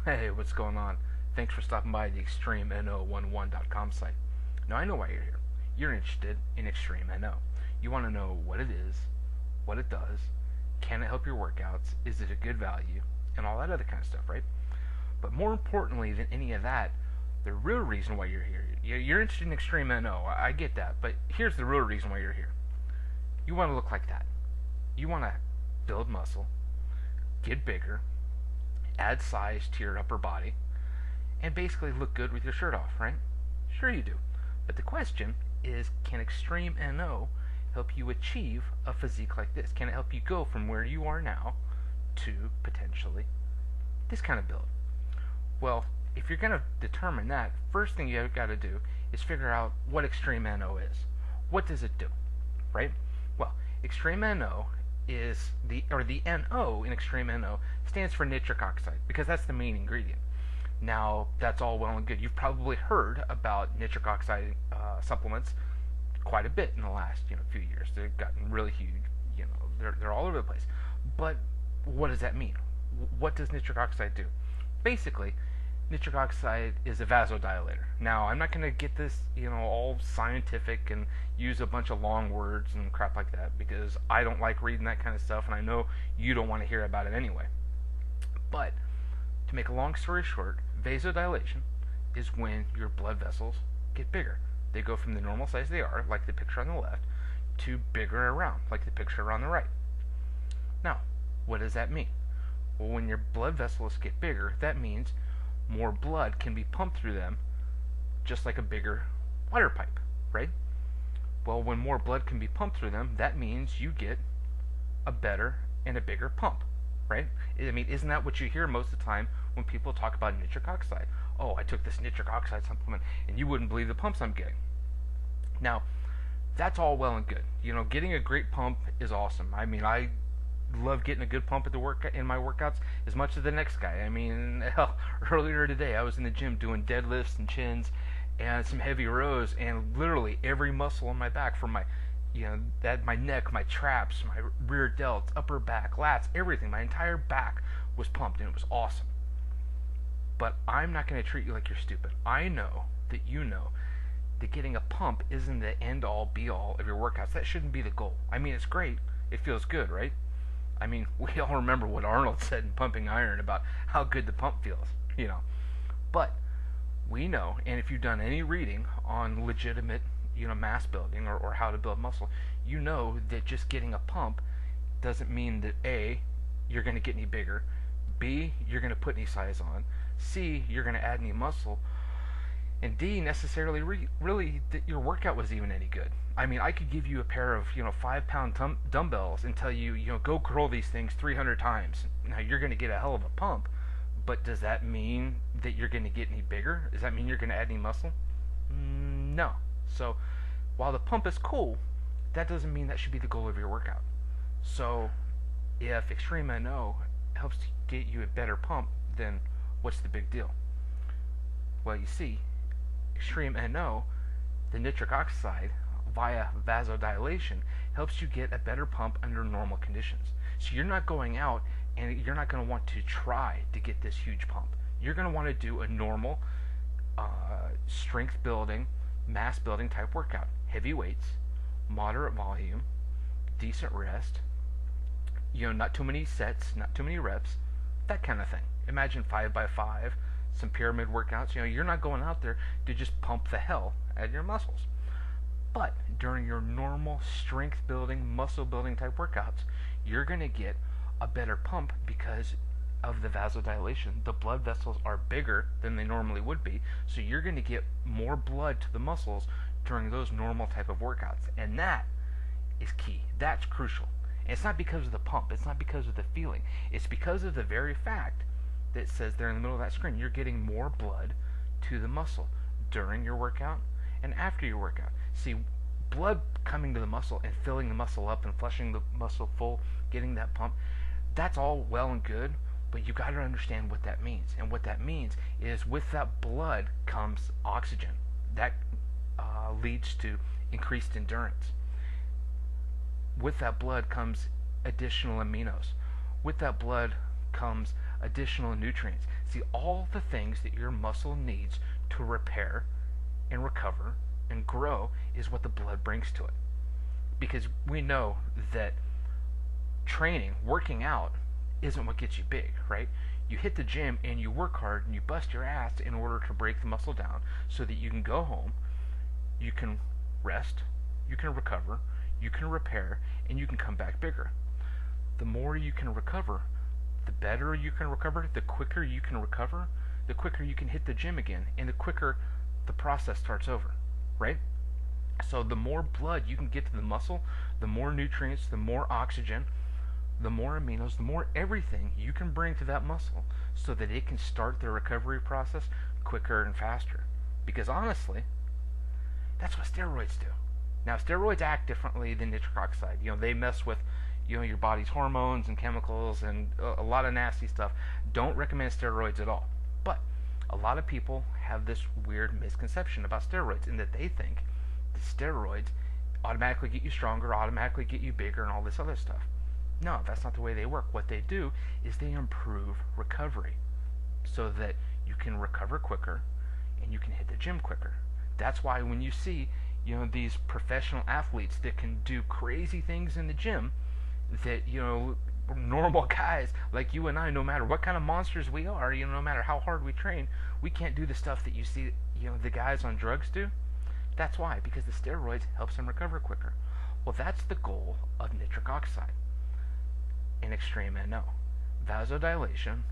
Hey, what's going on? Thanks for stopping by the XtremeNO11.com site. Now I know why you're here. You're interested in Xtreme NO. You want to know what it is, what it does, can it help your workouts, is it a good value, and all that other kind of stuff, right? But more importantly than any of that, the real reason why you're here. You're interested in Xtreme NO. I get that, but here's the real reason why you're here. You want to look like that. You want to build muscle, get bigger, add size to your upper body, and basically look good with your shirt off, right? Sure you do. But the question is, can Xtreme NO help you achieve a physique like this? Can it help you go from where you are now to potentially this kind of build? Well, if you're going to determine that, first thing you've got to do is figure out what Xtreme NO is. What does it do, right? Well, Xtreme NO is the NO in Xtreme NO stands for nitric oxide, because that's the main ingredient. Now, that's all well and good. You've probably heard about nitric oxide supplements quite a bit in the last few years. They've gotten really huge. They're all over the place. But what does that mean? What does nitric oxide do? Basically, nitric oxide is a vasodilator. Now, I'm not going to get this, all scientific and use a bunch of long words and crap like that, because I don't like reading that kind of stuff, and I know you don't want to hear about it anyway. But to make a long story short, vasodilation is when your blood vessels get bigger. They go from the normal size they are, like the picture on the left, to bigger around, like the picture on the right. Now, what does that mean? Well, when your blood vessels get bigger, that means more blood can be pumped through them, just like a bigger water pipe, right? Well, when more blood can be pumped through them, that means you get a better and a bigger pump, right? I mean, isn't that what you hear most of the time when people talk about nitric oxide? Oh, I took this nitric oxide supplement, and you wouldn't believe the pumps I'm getting. Now, that's all well and good. Getting a great pump is awesome. I mean, I love getting a good pump at in my workouts as much as the next guy. I mean, hell, earlier today I was in the gym doing deadlifts and chins and some heavy rows, and literally every muscle on my back, from my my neck, my traps, my rear delts, upper back, lats, everything, my entire back was pumped, and it was awesome. But I'm not going to treat you like you're stupid. I know that you know that getting a pump isn't the end-all, be-all of your workouts. That shouldn't be the goal. I mean, it's great. It feels good, right? I mean, we all remember what Arnold said in Pumping Iron about how good the pump feels, But we know, and if you've done any reading on legitimate, mass building or how to build muscle, you know that just getting a pump doesn't mean that A, you're going to get any bigger, B, you're going to put any size on, C, you're going to add any muscle, and D, necessarily really that your workout was even any good. I mean, I could give you a pair of 5-pound dumbbells and tell you go curl these things 300 times. Now you're going to get a hell of a pump, but does that mean that you're going to get any bigger? Does that mean you're going to add any muscle? No. So while the pump is cool, that doesn't mean that should be the goal of your workout. So if Xtreme NO helps get you a better pump, then what's the big deal? Well, you see, Xtreme NO, the nitric oxide, via vasodilation, helps you get a better pump under normal conditions. So you're not going out and you're not going to want to try to get this huge pump. You're going to want to do a normal strength building, mass building type workout. Heavy weights, moderate volume, decent rest, not too many sets, not too many reps, that kind of thing. Imagine 5x5, some pyramid workouts. You're not going out there to just pump the hell out of your muscles. But during your normal strength building, muscle building type workouts, you're going to get a better pump because of the vasodilation. The blood vessels are bigger than they normally would be, so you're going to get more blood to the muscles during those normal type of workouts. And that is key. That's crucial. And it's not because of the pump. It's not because of the feeling. It's because of the very fact that it says there in the middle of that screen, you're getting more blood to the muscle during your workout and after your workout. See, blood coming to the muscle and filling the muscle up and flushing the muscle full, getting that pump, that's all well and good, but you got to understand what that means. And what that means is with that blood comes oxygen. That leads to increased endurance. With that blood comes additional aminos. With that blood comes additional nutrients. See, all the things that your muscle needs to repair and recover and grow is what the blood brings to it. Because we know that training, working out, isn't what gets you big, right? You hit the gym and you work hard and you bust your ass in order to break the muscle down so that you can go home, you can rest, you can recover, you can repair, and you can come back bigger. The more you can recover, the better you can recover, the quicker you can recover, the quicker you can hit the gym again, and the quicker the process starts over, right? So the more blood you can get to the muscle, the more nutrients, the more oxygen, the more aminos, the more everything you can bring to that muscle so that it can start the recovery process quicker and faster. Because honestly, that's what steroids do. Now, steroids act differently than nitric oxide. They mess with, your body's hormones and chemicals and a lot of nasty stuff. Don't recommend steroids at all. But a lot of people have this weird misconception about steroids in that they think that steroids automatically get you stronger, automatically get you bigger, and all this other stuff. No, that's not the way they work. What they do is they improve recovery so that you can recover quicker and you can hit the gym quicker. That's why when you see, these professional athletes that can do crazy things in the gym that, normal guys like you and I, no matter what kind of monsters we are, no matter how hard we train, we can't do the stuff that you see, the guys on drugs do. That's why, because the steroids helps them recover quicker. Well, that's the goal of nitric oxide in Xtreme NO. Vasodilation,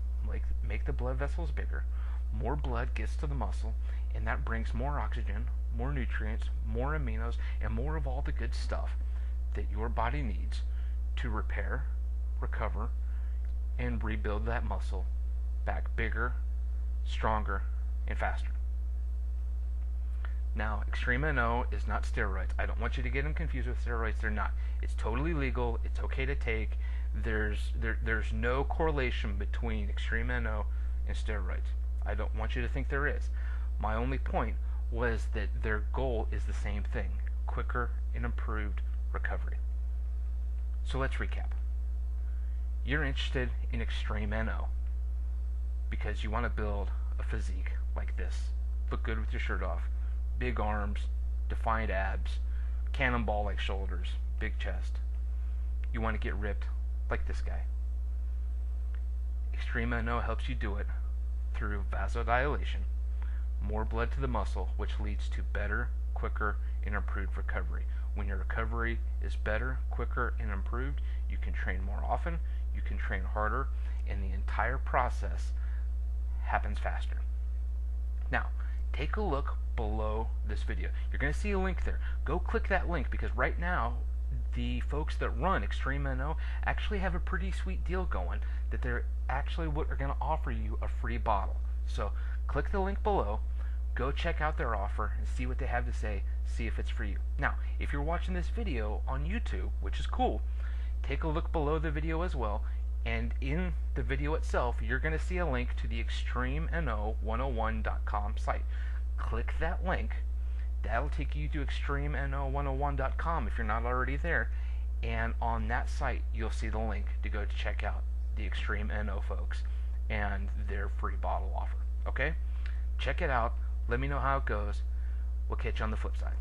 make the blood vessels bigger, more blood gets to the muscle, and that brings more oxygen, more nutrients, more aminos, and more of all the good stuff that your body needs to repair, recover, and rebuild that muscle back bigger, stronger, and faster. Now, Xtreme NO is not steroids. I don't want you to get them confused with steroids. They're not. It's totally legal. It's okay to take. There's no correlation between Xtreme NO and steroids. I don't want you to think there is. My only point was that their goal is the same thing: quicker and improved recovery. So let's recap. You're interested in Xtreme NO because you want to build a physique like this. Look good with your shirt off. Big arms, defined abs, cannonball-like shoulders, big chest. You want to get ripped like this guy. Xtreme NO helps you do it through vasodilation, more blood to the muscle, which leads to better, quicker, and improved recovery. When your recovery is better, quicker, and improved, you can train more often, you can train harder, and the entire process happens faster. Now, take a look below this video. You're going to see a link there. Go click that link, because right now the folks that run Xtreme NO actually have a pretty sweet deal going, that they're actually what are going to offer you a free bottle. So click the link below, go check out their offer and see what they have to say, see if it's for you. Now, if you're watching this video on YouTube, which is cool, take a look below the video as well, and in the video itself you're going to see a link to the XtremeNO101.com site. Click that link. That'll take you to XtremeNO101.com if you're not already there, and on that site you'll see the link to go to check out the Xtreme NO folks and their free bottle offer. Okay? Check it out. Let me know how it goes. We'll catch you on the flip side.